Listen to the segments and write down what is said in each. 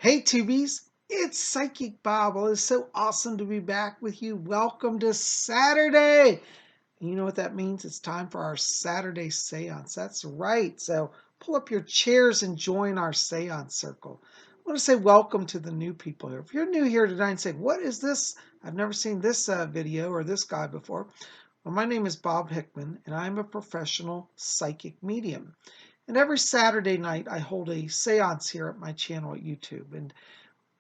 Hey Tubies, it's Psychic Bob. Well, it's so awesome to be back with you. Welcome to Saturday. And you know what that means? It's time for our Saturday seance. That's right. So pull up your chairs and join our seance circle. I want to say welcome to the new people here. If you're new here tonight and say, what is this? I've never seen this video or this guy before. Well, my name is Bob Hickman, and I'm a professional psychic medium. And every Saturday night, I hold a seance here at my channel at YouTube. And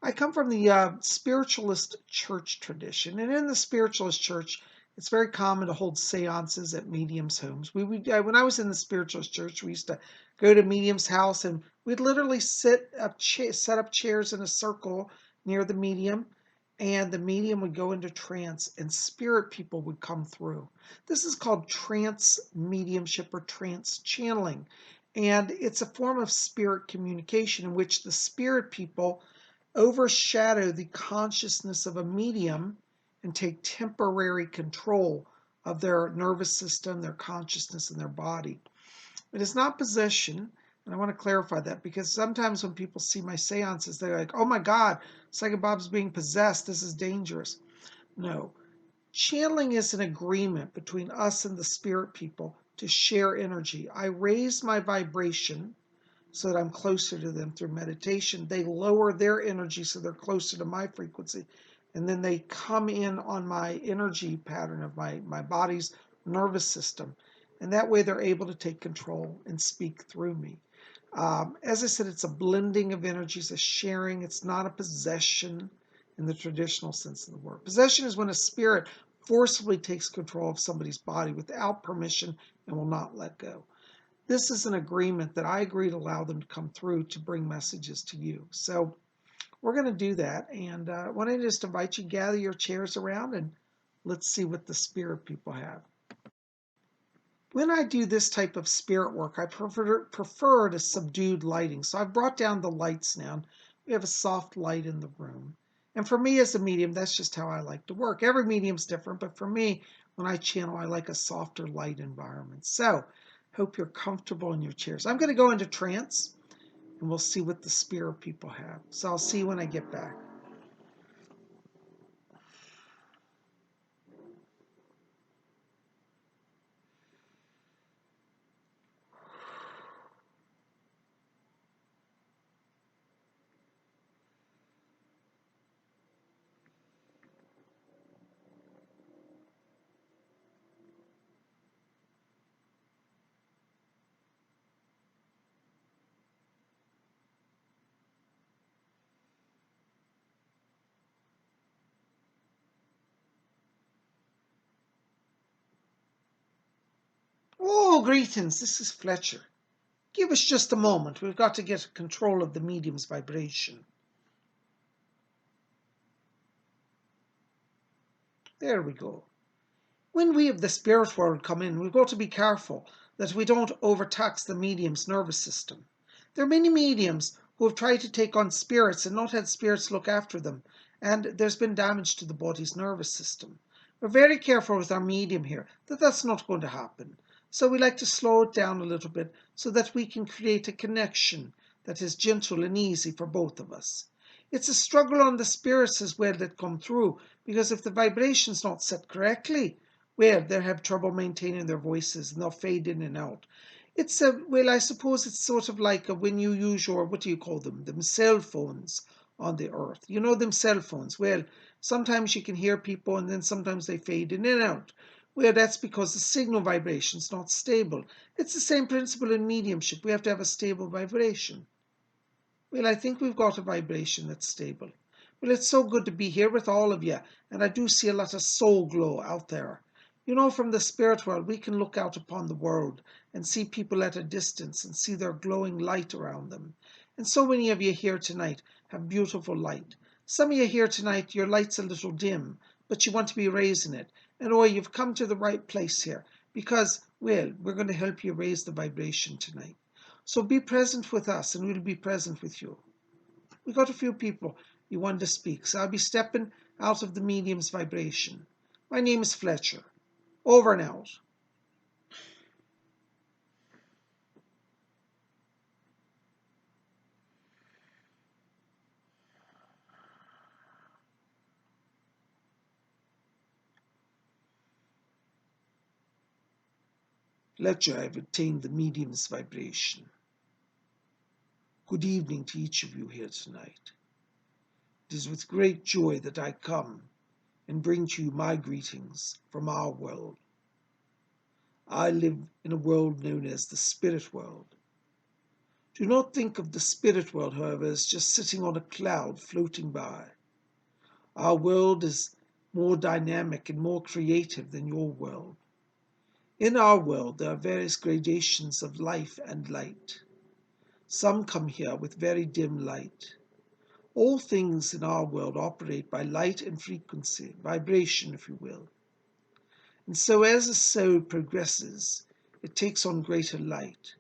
I come from the spiritualist church tradition. And in the spiritualist church, it's very common to hold seances at mediums' homes. When I was in the spiritualist church, we used to go to medium's house and we'd literally set up chairs in a circle near the medium, and the medium would go into trance and spirit people would come through. This is called trance mediumship or trance channeling. And it's a form of spirit communication in which the spirit people overshadow the consciousness of a medium and take temporary control of their nervous system, their consciousness, and their body. It is not possession, and I want to clarify that because sometimes when people see my seances, they're like, oh my God, Psychic Bob's being possessed. This is dangerous. No. Channeling is an agreement between us and the spirit people to share energy. I raise my vibration so that I'm closer to them through meditation. They lower their energy so they're closer to my frequency. And then they come in on my energy pattern of my body's nervous system. And that way they're able to take control and speak through me. As I said, it's a blending of energies, a sharing. It's not a possession in the traditional sense of the word. Possession is when a spirit forcibly takes control of somebody's body without permission and will not let go. This is an agreement that I agree to allow them to come through to bring messages to you. So we're going to do that. And I want to just invite you to gather your chairs around and let's see what the spirit people have. When I do this type of spirit work, I prefer to subdued lighting. So I've brought down the lights now. We have a soft light in the room. And for me as a medium, that's just how I like to work. Every medium's different, but for me, when I channel, I like a softer light environment. So hope you're comfortable in your chairs. I'm going to go into trance, and we'll see what the spirit people have. So I'll see you when I get back. Oh, greetings. This is Fletcher. Give us just a moment. We've got to get control of the medium's vibration. There we go. When we of the spirit world come in, we've got to be careful that we don't overtax the medium's nervous system. There are many mediums who have tried to take on spirits and not had spirits look after them, and there's been damage to the body's nervous system. We're very careful with our medium here that that's not going to happen. So we like to slow it down a little bit so that we can create a connection that is gentle and easy for both of us. It's a struggle on the spirits as well that come through, because if the vibration's not set correctly, well, they'll have trouble maintaining their voices and they'll fade in and out. Well, I suppose it's sort of like when you use your, what do you call them cell phones on the earth. You know them cell phones. Well, sometimes you can hear people and then sometimes they fade in and out. Well, that's because the signal vibration is not stable. It's the same principle in mediumship. We have to have a stable vibration. Well, I think we've got a vibration that's stable. Well, it's so good to be here with all of you, and I do see a lot of soul glow out there. You know, from the spirit world, we can look out upon the world and see people at a distance and see their glowing light around them. And so many of you here tonight have beautiful light. Some of you here tonight, your light's a little dim, but you want to be raising it. And oh, you've come to the right place here because, well, we're going to help you raise the vibration tonight. So be present with us and we'll be present with you. We got a few people you want to speak, so I'll be stepping out of the medium's vibration. My name is Fletcher. Over and out. Let you have attained the medium's vibration. Good evening to each of you here tonight. It is with great joy that I come and bring to you my greetings from our world. I live in a world known as the spirit world. Do not think of the spirit world, however, as just sitting on a cloud floating by. Our world is more dynamic and more creative than your world. In our world, there are various gradations of life and light. Some come here with very dim light. All things in our world operate by light and frequency, vibration, if you will. And so as a soul progresses, it takes on greater light.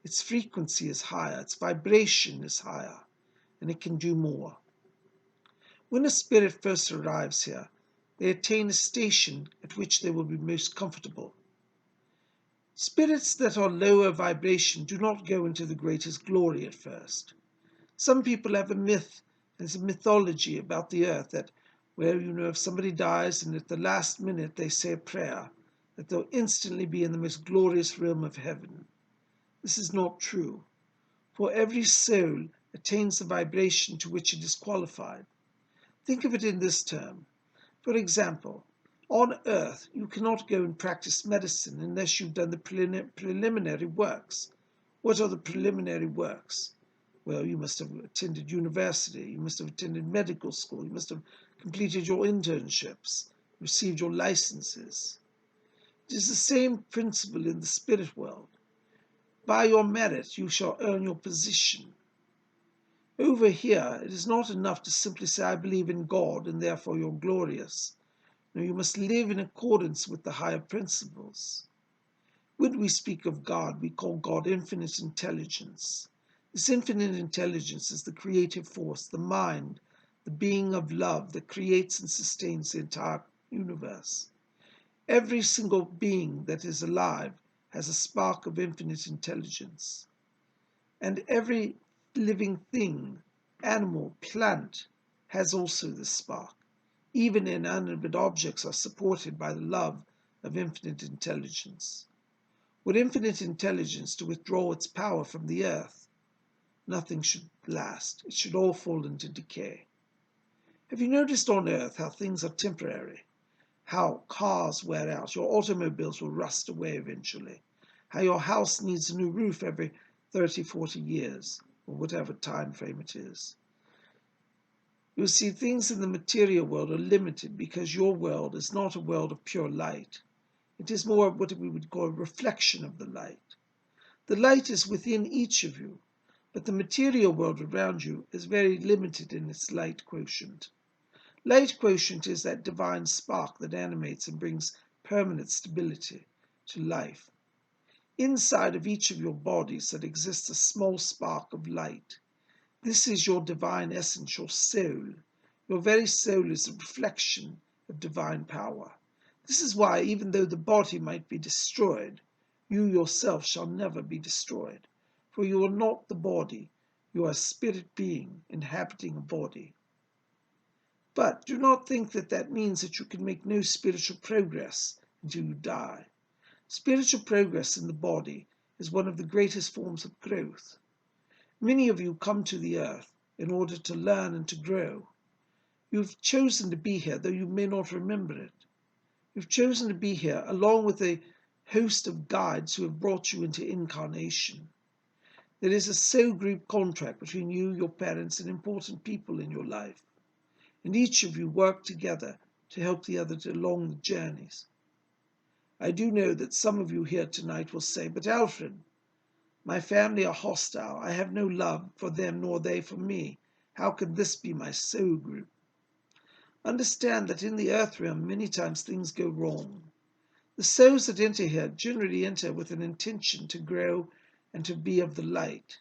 Its frequency is higher, its vibration is higher, and it can do more. When a spirit first arrives here, they attain a station at which they will be most comfortable. Spirits that are lower vibration do not go into the greatest glory at first. Some people have a myth, there's a mythology about the earth that where, if somebody dies and at the last minute they say a prayer, that they'll instantly be in the most glorious realm of heaven. This is not true, for every soul attains the vibration to which it is qualified. Think of it in this term. For example, on earth you cannot go and practice medicine unless you've done the preliminary works. What are the preliminary works? Well, you must have attended university, you must have attended medical school, you must have completed your internships, received your licenses. It is the same principle in the spirit world. By your merit you shall earn your position. Over here, it is not enough to simply say, I believe in God, and therefore you're glorious. No, you must live in accordance with the higher principles. When we speak of God, we call God infinite intelligence. This infinite intelligence is the creative force, the mind, the being of love that creates and sustains the entire universe. Every single being that is alive has a spark of infinite intelligence. And every living thing, animal, plant, has also this spark. Even inanimate objects are supported by the love of infinite intelligence. With infinite intelligence to withdraw its power from the earth, nothing should last. It should all fall into decay. Have you noticed on earth how things are temporary? How cars wear out, your automobiles will rust away eventually. How your house needs a new roof every 30, 40 years, or whatever time frame it is. You see, things in the material world are limited because your world is not a world of pure light. It is more of what we would call a reflection of the light. The light is within each of you, but the material world around you is very limited in its light quotient. Light quotient is that divine spark that animates and brings permanent stability to life. Inside of each of your bodies that exists a small spark of light. This is your divine essence, your soul. Your very soul is a reflection of divine power. This is why, even though the body might be destroyed, you yourself shall never be destroyed. For you are not the body, you are a spirit being inhabiting a body. But do not think that that means that you can make no spiritual progress until you die. Spiritual progress in the body is one of the greatest forms of growth. Many of you come to the earth in order to learn and to grow. You've chosen to be here, though you may not remember it. You've chosen to be here along with a host of guides who have brought you into incarnation. There is a soul group contract between you, your parents, and important people in your life. And each of you work together to help the other along the journeys. I do know that some of you here tonight will say, but Alfred, my family are hostile. I have no love for them nor they for me. How can this be my soul group? Understand that in the earth realm many times things go wrong. The souls that enter here generally enter with an intention to grow and to be of the light.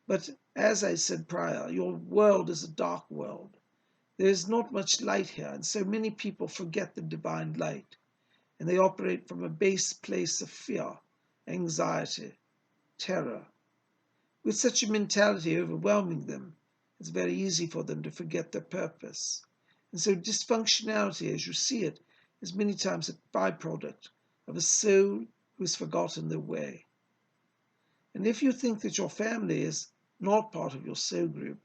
But as I said prior, your world is a dark world. There is not much light here, and so many people forget the divine light, and they operate from a base place of fear, anxiety, terror. With such a mentality overwhelming them, it's very easy for them to forget their purpose. And so dysfunctionality, as you see it, is many times a byproduct of a soul who has forgotten their way. And if you think that your family is not part of your soul group,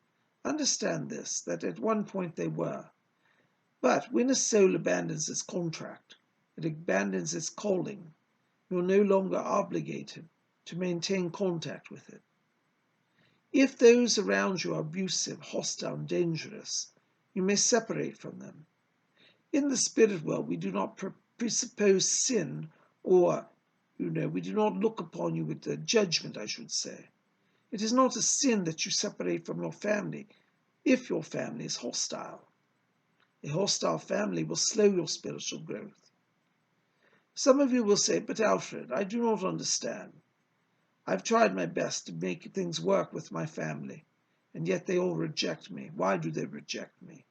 understand this, that at one point they were. But when a soul abandons its contract, it abandons its calling, you're no longer obligated to maintain contact with it. If those around you are abusive, hostile, and dangerous, you may separate from them. In the spirit world, we do not presuppose sin, or, we do not look upon you with judgment, I should say. It is not a sin that you separate from your family if your family is hostile. A hostile family will slow your spiritual growth. Some of you will say, but Alfred, I do not understand. I've tried my best to make things work with my family, and yet they all reject me. Why do they reject me?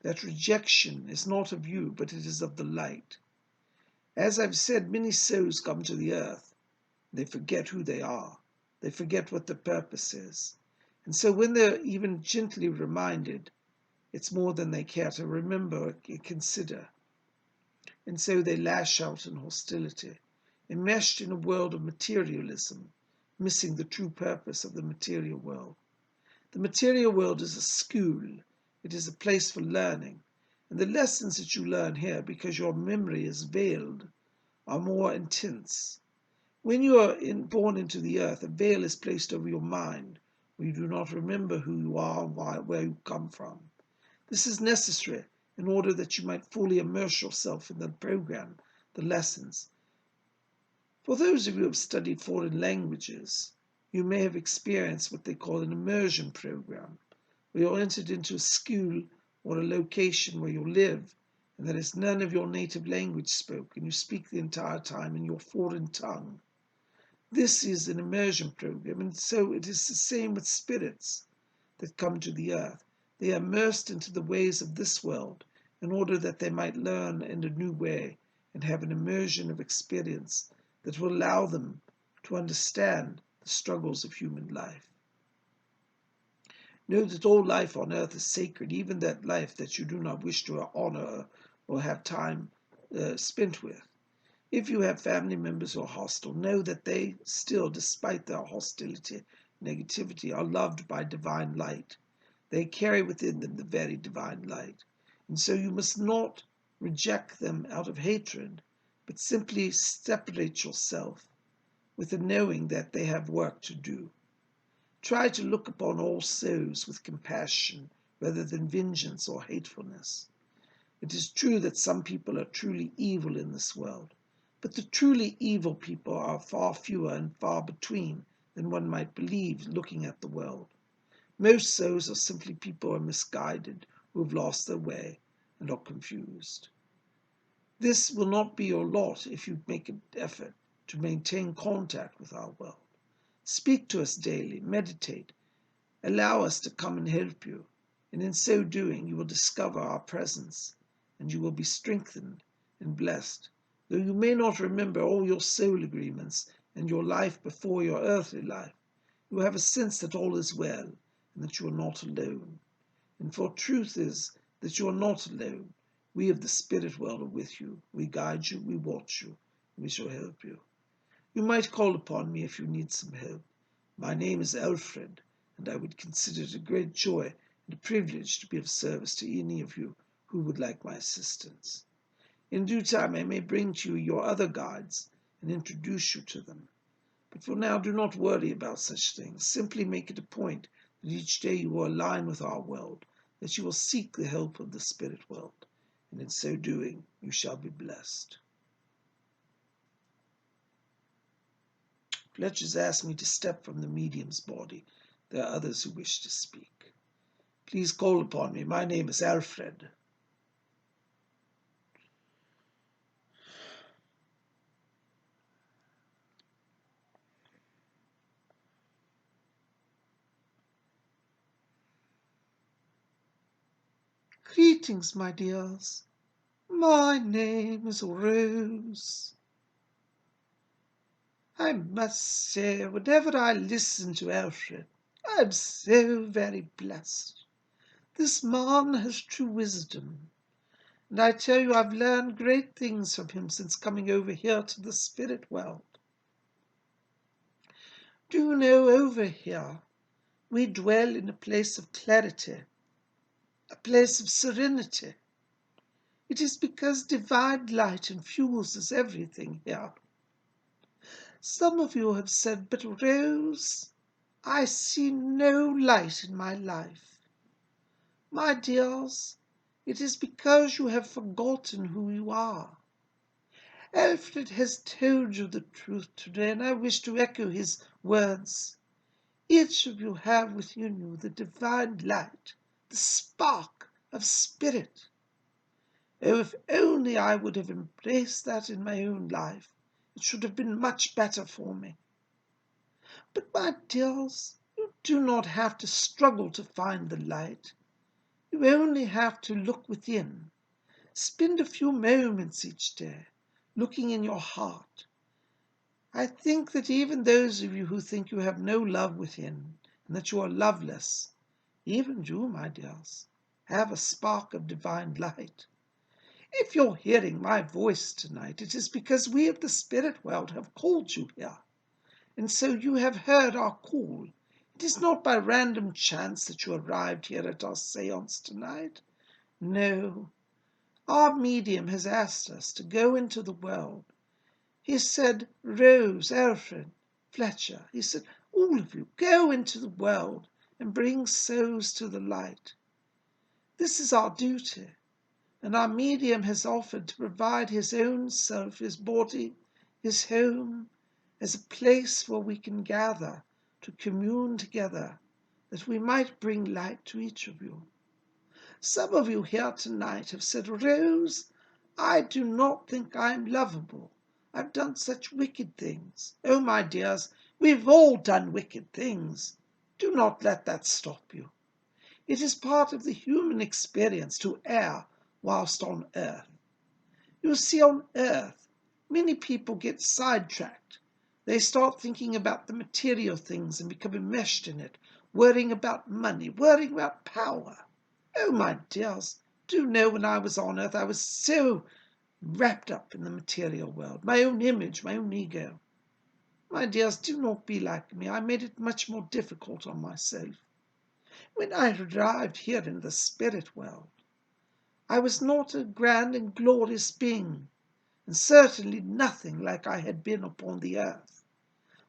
That rejection is not of you, but it is of the light. As I've said, many souls come to the earth. They forget who they are. They forget what the purpose is. And so when they're even gently reminded, it's more than they care to remember or consider. And so they lash out in hostility, enmeshed in a world of materialism, missing the true purpose of the material world. The material world is a school. It is a place for learning. And the lessons that you learn here, because your memory is veiled, are more intense. When you are born into the earth, a veil is placed over your mind, where you do not remember who you are and where you come from. This is necessary in order that you might fully immerse yourself in the program, the lessons. For those of you who have studied foreign languages, you may have experienced what they call an immersion program, where you're entered into a school or a location where you live, and there is none of your native language spoken. You speak the entire time in your foreign tongue. This is an immersion program, and so it is the same with spirits that come to the earth. They are immersed into the ways of this world in order that they might learn in a new way and have an immersion of experience that will allow them to understand the struggles of human life. Know that all life on earth is sacred, even that life that you do not wish to honor or have time spent with. If you have family members who are hostile, know that they still, despite their hostility, negativity, are loved by divine light. They carry within them the very divine light. And so you must not reject them out of hatred, but simply separate yourself with the knowing that they have work to do. Try to look upon all souls with compassion rather than vengeance or hatefulness. It is true that some people are truly evil in this world, but the truly evil people are far fewer and far between than one might believe looking at the world. Most souls are simply people who are misguided, who have lost their way and are confused. This will not be your lot if you make an effort to maintain contact with our world. Speak to us daily, meditate, allow us to come and help you, and in so doing you will discover our presence, and you will be strengthened and blessed. Though you may not remember all your soul agreements and your life before your earthly life, you have a sense that all is well and that you are not alone. And for truth is that you are not alone. We of the spirit world are with you. We guide you, we watch you, and we shall help you. You might call upon me if you need some help. My name is Alfred, and I would consider it a great joy and a privilege to be of service to any of you who would like my assistance. In due time I may bring to you your other guides and introduce you to them. But for now, do not worry about such things. Simply make it a point that each day you will align with our world, that you will seek the help of the spirit world, and in so doing you shall be blessed. Fletcher's asked me to step from the medium's body. There are others who wish to speak. Please call upon me. My name is Alfred. Greetings, my dears. My name is Rose. I must say, whenever I listen to Alfred, I am so very blessed. This man has true wisdom, And I tell you, I've learned great things from him since coming over here to the spirit world. Do you know, over here, we dwell in a place of clarity, a place of serenity. It is because divine light infuses everything here. Some of you have said, but Rose, I see no light in my life. My dears, it is because you have forgotten who you are. Alfred has told you the truth today, and I wish to echo his words. Each of you have within you the divine light, the spark of spirit. Oh, if only I would have embraced that in my own life, it should have been much better for me. But, my dears, you do not have to struggle to find the light. You only have to look within. Spend a few moments each day looking in your heart. I think that even those of you who think you have no love within and that you are loveless, even you, my dears, have a spark of divine light. If you're hearing my voice tonight, it is because we of the spirit world have called you here. And so you have heard our call. It is not by random chance that you arrived here at our seance tonight. No, our medium has asked us to go into the world. He said, Rose, Alfred, Fletcher, he said, all of you, go into the world and bring souls to the light. This is our duty, and our medium has offered to provide his own self, his body, his home, as a place where we can gather to commune together, that we might bring light to each of you. Some of you here tonight have said, Rose, I do not think I am lovable. I've done such wicked things. Oh, my dears, we've all done wicked things. Do not let that stop you. It is part of the human experience to err whilst on earth. You see, on earth, many people get sidetracked. They start thinking about the material things and become enmeshed in it, worrying about money, worrying about power. Oh, my dears, do you know when I was on earth, I was so wrapped up in the material world, my own image, my own ego. My dears, do not be like me. I made it much more difficult on myself. When I arrived here in the spirit world, I was not a grand and glorious being, and certainly nothing like I had been upon the earth.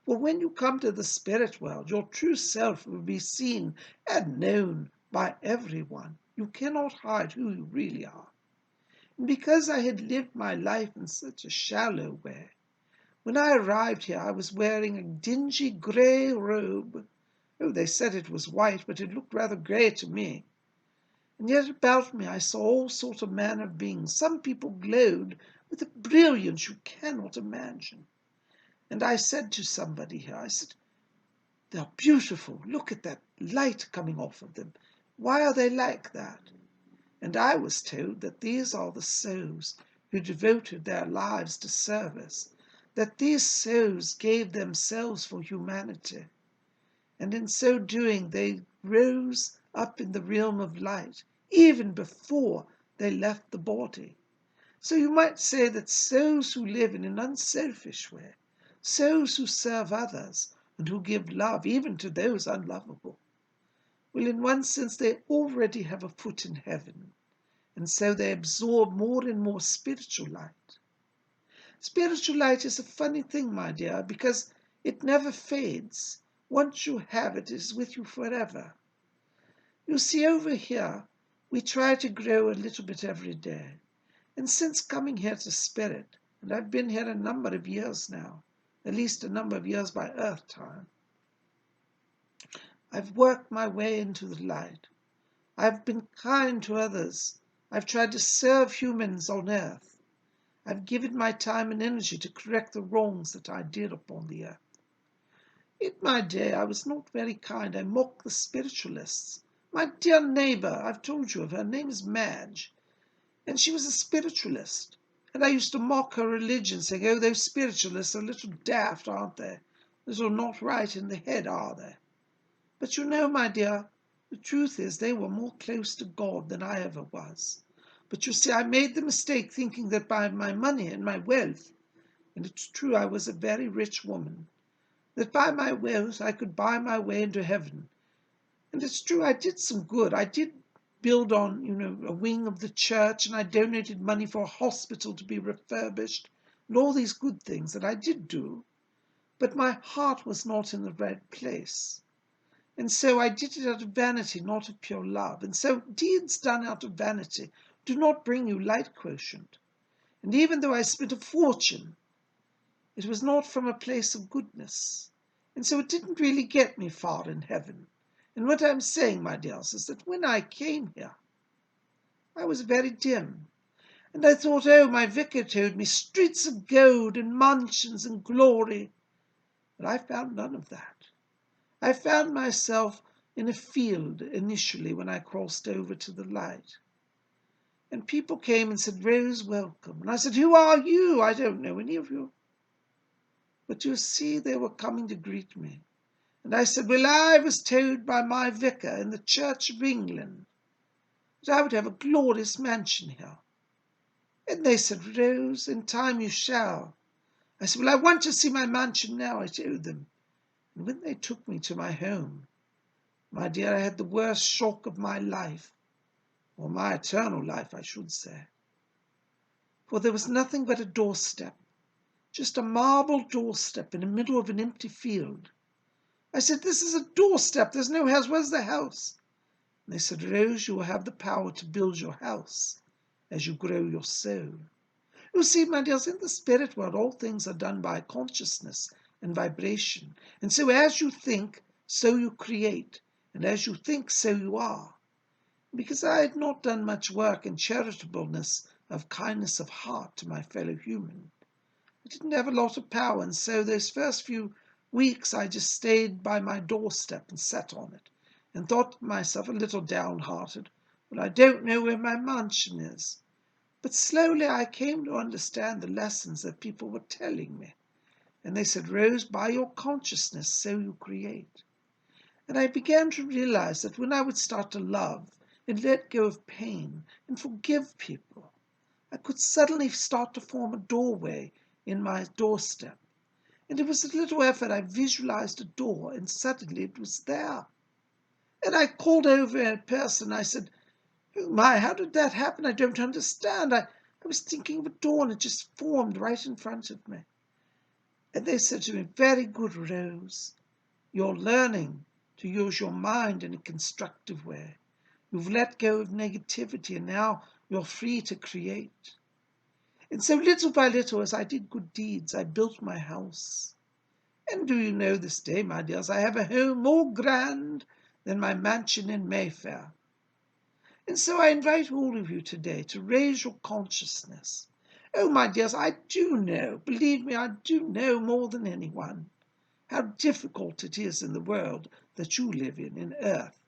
For when you come to the spirit world, your true self will be seen and known by everyone. You cannot hide who you really are. And because I had lived my life in such a shallow way, when I arrived here I was wearing a dingy grey robe. Oh, they said it was white, but it looked rather grey to me. And yet about me I saw all sorts of manner of beings. Some people glowed with a brilliance you cannot imagine. And I said to somebody here, I said, they're beautiful. Look at that light coming off of them. Why are they like that? And I was told that these are the souls who devoted their lives to service, that these souls gave themselves for humanity, and in so doing they rose up in the realm of light, even before they left the body. So you might say that souls who live in an unselfish way, souls who serve others, and who give love even to those unlovable, well, in one sense they already have a foot in heaven, and so they absorb more and more spiritual light. Spiritual light is a funny thing, my dear, because it never fades. Once you have it, it is with you forever. You see, over here, we try to grow a little bit every day. And since coming here to Spirit, and I've been here a number of years now, at least a number of years by Earth time, I've worked my way into the light. I've been kind to others. I've tried to serve humans on Earth. I've given my time and energy to correct the wrongs that I did upon the earth. In my day, I was not very kind. I mocked the spiritualists. My dear neighbour, I've told you of her, her name is Madge, and she was a spiritualist. And I used to mock her religion, saying, oh, those spiritualists are a little daft, aren't they? A little not right in the head, are they? But you know, my dear, the truth is they were more close to God than I ever was. But you see, I made the mistake thinking that by my money and my wealth, and it's true I was a very rich woman, that by my wealth I could buy my way into heaven. And it's true I did some good. I did build on, a wing of the church, and I donated money for a hospital to be refurbished, and all these good things that I did do. But my heart was not in the right place. And so I did it out of vanity, not of pure love. And so deeds done out of vanity do not bring you light quotient. And even though I spent a fortune, it was not from a place of goodness. And so it didn't really get me far in heaven. And what I'm saying, my dears, is that when I came here, I was very dim. And I thought, oh, my vicar told me streets of gold and mansions and glory. But I found none of that. I found myself in a field initially when I crossed over to the light. And people came and said, Rose, welcome. And I said, who are you? I don't know any of you. But you see, they were coming to greet me. And I said, well, I was told by my vicar in the Church of England that I would have a glorious mansion here. And they said, Rose, in time you shall. I said, well, I want to see my mansion now, I told them. And when they took me to my home, my dear, I had the worst shock of my life, or my eternal life, I should say. For there was nothing but a doorstep, just a marble doorstep in the middle of an empty field. I said, this is a doorstep, there's no house, where's the house? And they said, Rose, you will have the power to build your house as you grow your soul. You see, my dears, in the spirit world, all things are done by consciousness and vibration. And so as you think, so you create. And as you think, so you are. Because I had not done much work in charitableness of kindness of heart to my fellow human, I didn't have a lot of power. And so those first few weeks I just stayed by my doorstep and sat on it and thought myself a little downhearted. Well, I don't know where my mansion is. But slowly I came to understand the lessons that people were telling me. And they said, Rose, by your consciousness, so you create. And I began to realize that when I would start to love and let go of pain and forgive people, I could suddenly start to form a doorway in my doorstep. And it was a little effort. I visualized a door, and suddenly it was there. And I called over a person. I said, oh my, how did that happen? I don't understand. I was thinking of a door and it just formed right in front of me. And they said to me, very good, Rose. You're learning to use your mind in a constructive way. You've let go of negativity and now you're free to create. And so little by little, as I did good deeds, I built my house. And do you know this day, my dears, I have a home more grand than my mansion in Mayfair. And so I invite all of you today to raise your consciousness. Oh, my dears, I do know, believe me, I do know more than anyone, how difficult it is in the world that you live in earth.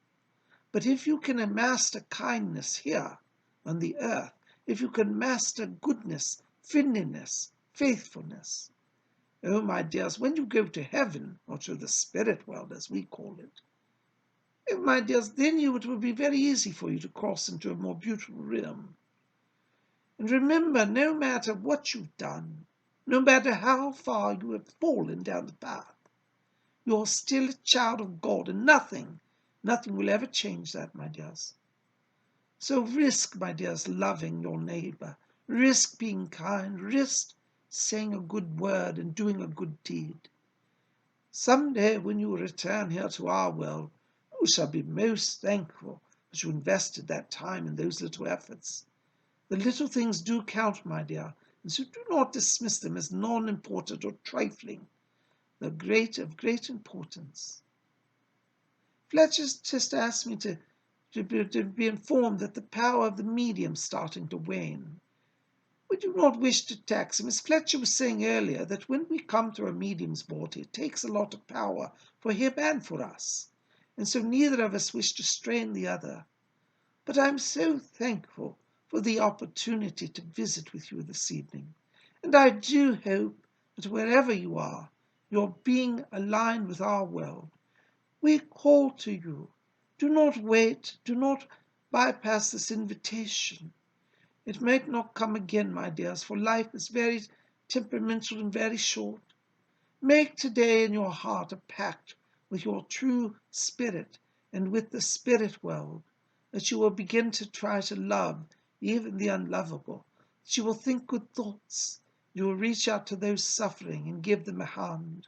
But if you can master kindness here on the earth, if you can master goodness, friendliness, faithfulness, oh, my dears, when you go to heaven, or to the spirit world as we call it, oh, my dears, then it will be very easy for you to cross into a more beautiful realm. And remember, no matter what you've done, no matter how far you have fallen down the path, you're still a child of God, and nothing will ever change that, my dears. So risk, my dears, loving your neighbor. Risk being kind. Risk saying a good word and doing a good deed. Someday, when you return here to our world, you shall be most thankful that you invested that time in those little efforts. The little things do count, my dear, and so do not dismiss them as non-important or trifling. They're of great importance. Fletcher just asked me to be informed that the power of the medium is starting to wane. We do not wish to tax him. As Fletcher was saying earlier, that when we come to a medium's board, it takes a lot of power for him and for us. And so neither of us wish to strain the other. But I'm so thankful for the opportunity to visit with you this evening. And I do hope that wherever you are, you're being aligned with our world. We call to you. Do not wait. Do not bypass this invitation. It may not come again, my dears, for life is very temperamental and very short. Make today in your heart a pact with your true spirit and with the spirit world, that you will begin to try to love even the unlovable, that you will think good thoughts, you will reach out to those suffering and give them a hand.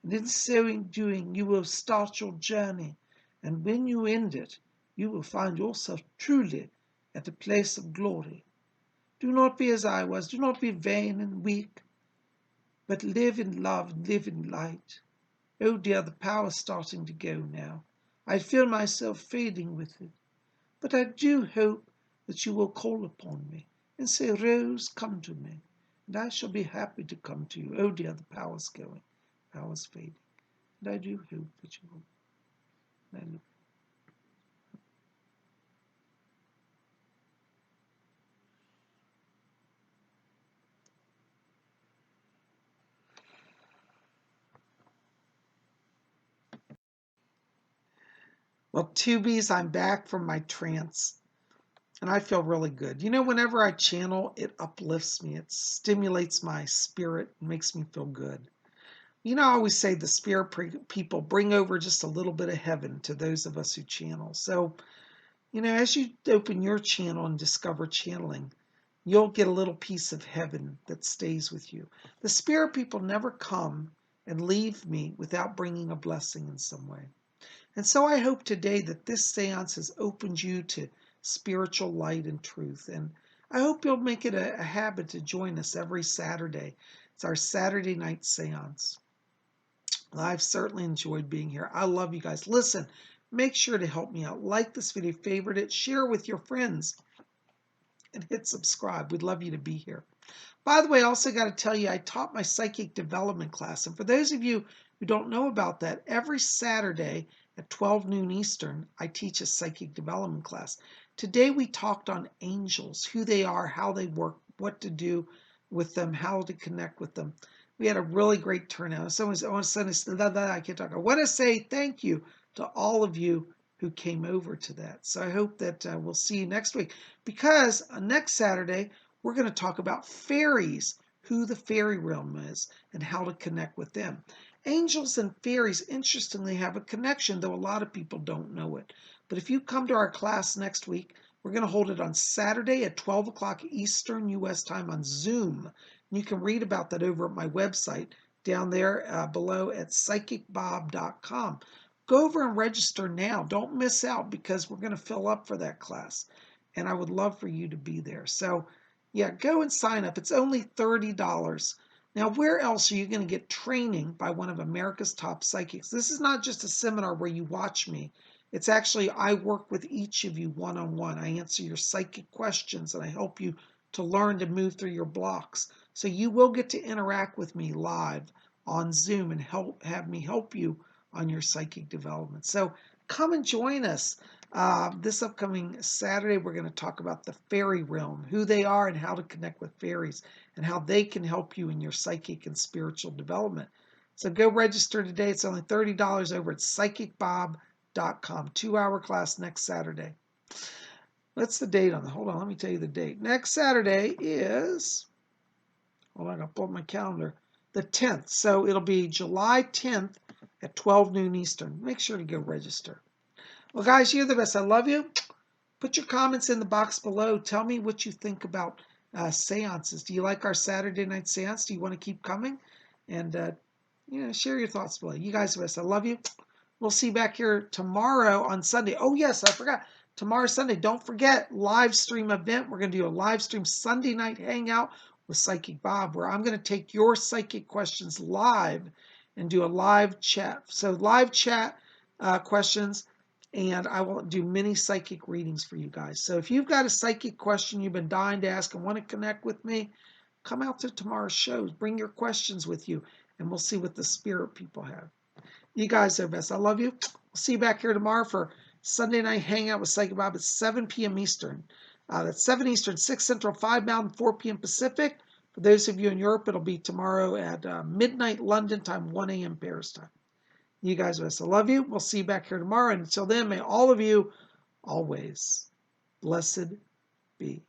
And in so doing, you will start your journey, and when you end it, you will find yourself truly at a place of glory. Do not be as I was, do not be vain and weak, but live in love, live in light. Oh dear, the power's starting to go now. I feel myself fading with it. But I do hope that you will call upon me and say, Rose, come to me. And I shall be happy to come to you. Oh dear, the power's going. Power's fading. And I do hope that you will. I love you. Well, Tubies, I'm back from my trance. And I feel really good. You know, whenever I channel, it uplifts me. It stimulates my spirit and makes me feel good. You know, I always say the spirit people bring over just a little bit of heaven to those of us who channel. So, you know, as you open your channel and discover channeling, you'll get a little piece of heaven that stays with you. The spirit people never come and leave me without bringing a blessing in some way. And so I hope today that this seance has opened you to spiritual light and truth. And I hope you'll make it a habit to join us every Saturday. It's our Saturday night seance. Well, I've certainly enjoyed being here. I love you guys. Listen, make sure to help me out. Like this video, favorite it, share with your friends, and hit subscribe. We'd love you to be here. By the way, I also got to tell you, I taught my psychic development class. And for those of you who don't know about that, every Saturday at 12 noon Eastern, I teach a psychic development class. Today we talked on angels, who they are, how they work, what to do with them, how to connect with them. We had a really great turnout. Someone's I want to say thank you to all of you who came over to that. So I hope that we'll see you next week, because next Saturday, we're going to talk about fairies, who the fairy realm is, and how to connect with them. Angels and fairies, interestingly, have a connection, though a lot of people don't know it. But if you come to our class next week, we're going to hold it on Saturday at 12 o'clock Eastern U.S. time on Zoom. You can read about that over at my website down there below at PsychicBob.com. Go over and register now. Don't miss out, because we're going to fill up for that class. And I would love for you to be there. So, yeah, go and sign up. It's only $30. Now, where else are you going to get training by one of America's top psychics? This is not just a seminar where you watch me. It's actually, I work with each of you one-on-one. I answer your psychic questions, and I help you to learn to move through your blocks. So you will get to interact with me live on Zoom and have me help you on your psychic development. So come and join us. This upcoming Saturday, we're going to talk about the fairy realm, who they are and how to connect with fairies, and how they can help you in your psychic and spiritual development. So go register today. It's only $30 over at PsychicBob.com. 2-hour class next Saturday. What's the date on that? Hold on, let me tell you the date. Next Saturday is, hold on, I'll pull up my calendar, the 10th. So it'll be July 10th at 12 noon Eastern. Make sure to go register. Well, guys, you're the best. I love you. Put your comments in the box below. Tell me what you think about seances. Do you like our Saturday night seance? Do you want to keep coming? And, share your thoughts below. You guys are the best. I love you. We'll see you back here tomorrow on Sunday. Oh, yes, I forgot. Tomorrow, Sunday. Don't forget, live stream event. We're going to do a live stream Sunday night hangout with Psychic Bob, where I'm going to take your psychic questions live and do a live chat. So live chat questions. And I will do many psychic readings for you guys. So if you've got a psychic question you've been dying to ask and want to connect with me, come out to tomorrow's shows. Bring your questions with you, and we'll see what the spirit people have. You guys are the best. I love you. We'll see you back here tomorrow for Sunday Night Hangout with Psychic Bob at 7 p.m. Eastern. That's 7 Eastern, 6 Central, 5 Mountain, 4 p.m. Pacific. For those of you in Europe, it'll be tomorrow at midnight London time, 1 a.m. Paris time. You guys are the best. I love you. We'll see you back here tomorrow. And until then, may all of you always blessed be.